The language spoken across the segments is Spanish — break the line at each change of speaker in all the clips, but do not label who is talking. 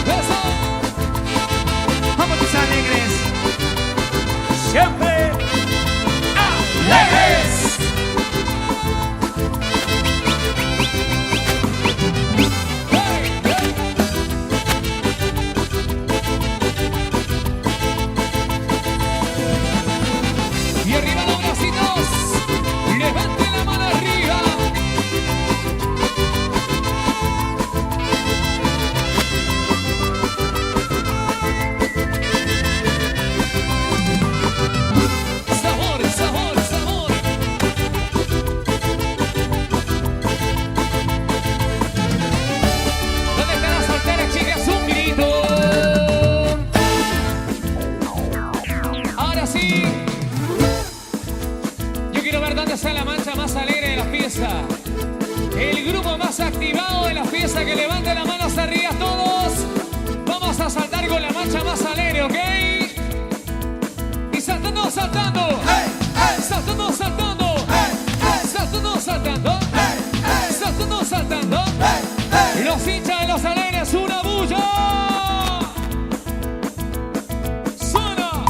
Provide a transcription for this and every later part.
Eso.
Vamos tus alegres. Siempre alegres.
Y arriba los bracitos. Levante la mano arriba. Sabor, sabor, sabor. ¿Dónde están las solteras, chicas? Un grito. Ahora sí. Yo quiero ver dónde está la mancha más alegre de la fiesta. El grupo más activado de la fiesta, que levante las manos arriba todos. Vamos a saltar con la mancha más alegre, ¿ok? Y saltando, saltando. Saltando, saltando. Saltando, saltando. Saltando, saltando. Los hinchas de los alegres, una bulla. Suena.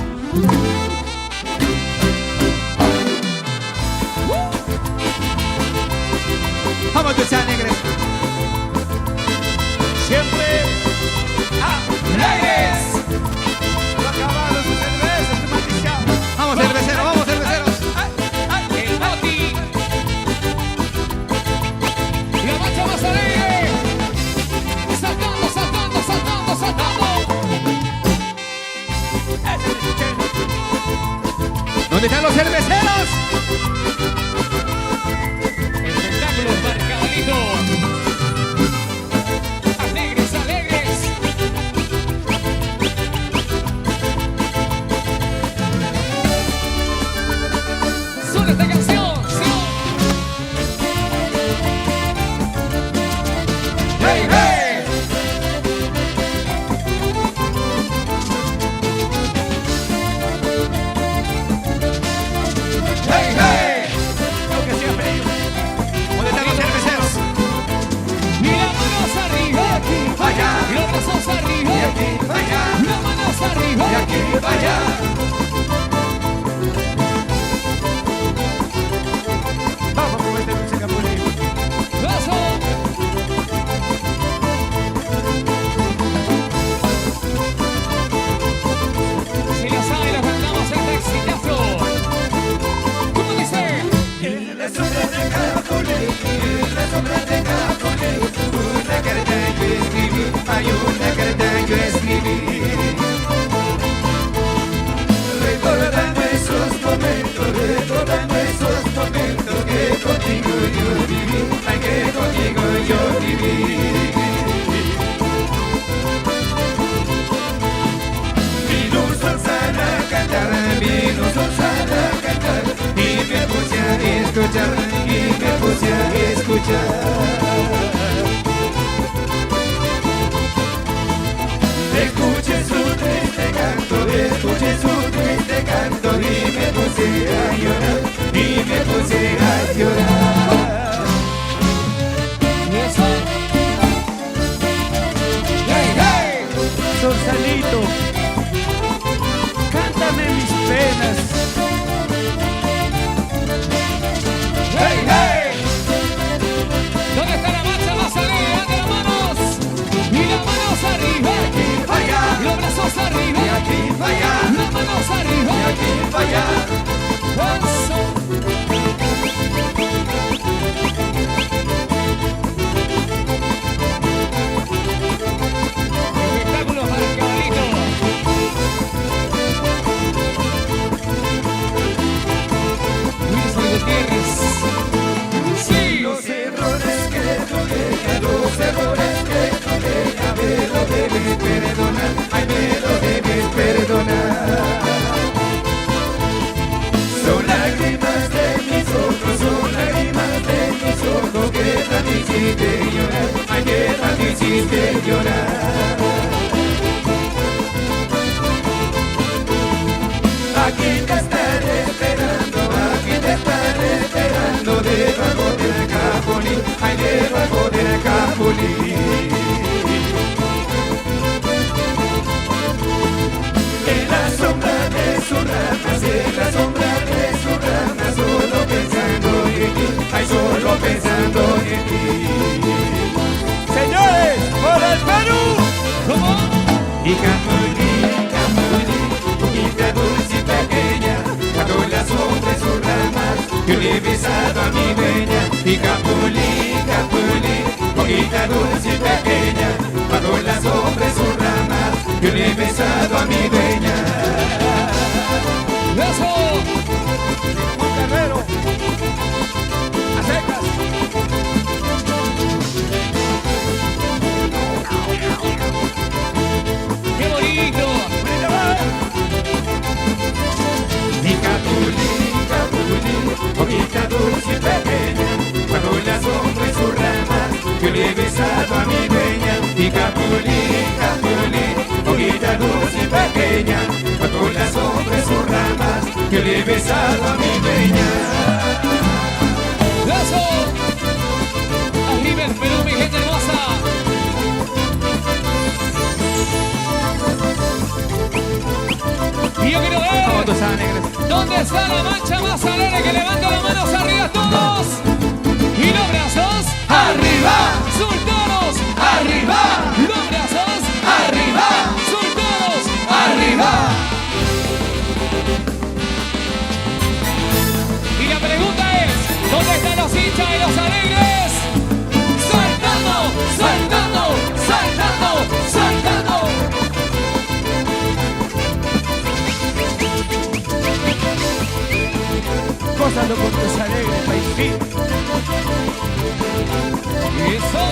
Vamos tus alegres. Siempre alegres. Vamos cerveceros, vamos cerveceros.
El Boti. La mancha más alegre. Saltando, saltando, saltando, saltando.
¿Dónde están los cerveceros?
Espectáculo marcadito. Alegres, alegres. Suena esta canción. Sí.
¡Hey, hey! ¡Hey, hey! Lo que sea frío. ¿Dónde están los cerveceros?
Y las manos arriba.
Allá.
Y los brazos arriba.
Allá.
Las manos arriba.
Allá. Vamos con este dulce capulín.
Eso. Si lo sabe, lo cantamos este exitazo. ¿Cómo dice?
La sombra de Capulín, la sombra de Capulín. Una carta yo escribí, hay una carta yo escribí. Recordando esos momentos que contigo yo viví, ay que contigo yo viví. Vino Susana a cantar, y me puse a escuchar, Escuché su triste canto, y me puse a llorar,
Eso.
Hey, hey. Sausalito, cántame mis penas. Hey, hey.
¿Dónde está la mancha más alegre? Levante las manos. Y las manos arriba.
Allá.
Y los brazos arriba.
Allá.
Las manos arriba.
Allá.
Eso. Espectáculo marcadito. Luis Gutiérrez. Sí.
Los errores que cometí, me lo debes perdonar, ay me lo debes perdonar. Son lágrimas de mis ojos que tan hiciste llorar, ay que tan hiciste llorar. Aquí te estaré esperando, debajo del capulín, ay debajo del capulín. pensando en ti.
Señores, por el Perú.
¿Cómo?
Y Capulí, hojita dulce y pequeña, bajo la sombra de sus ramas, yo le he besado a mi dueña. Y Capulí, hojita dulce y pequeña, bajo la sombra de sus ramas, yo le he besado a mi dueña.
¡Eso!
Juan Guerrero. A secas.
¡Qué bonito!
Y Capulí, hojita dulce y pequeña, bajo la sombra de sus ramas, yo le he besado a mi dueña. Y Capulí, hojita dulce y pequeña, bajo la sombra de sus ramas, yo le he besado a mi dueña.
¡Eso! Arriba el Perú, mi gente hermosa. Y yo quiero ver dónde está la mancha más alegre, que levanta las manos arriba todos. Y los brazos arriba, soltados arriba. Los brazos arriba, soltados arriba. Y la pregunta es, ¿dónde están los hinchas y los alegres? Saltando, saltando, saltando, saltando.
Gózalo con tus alegres, paisito.
Eso.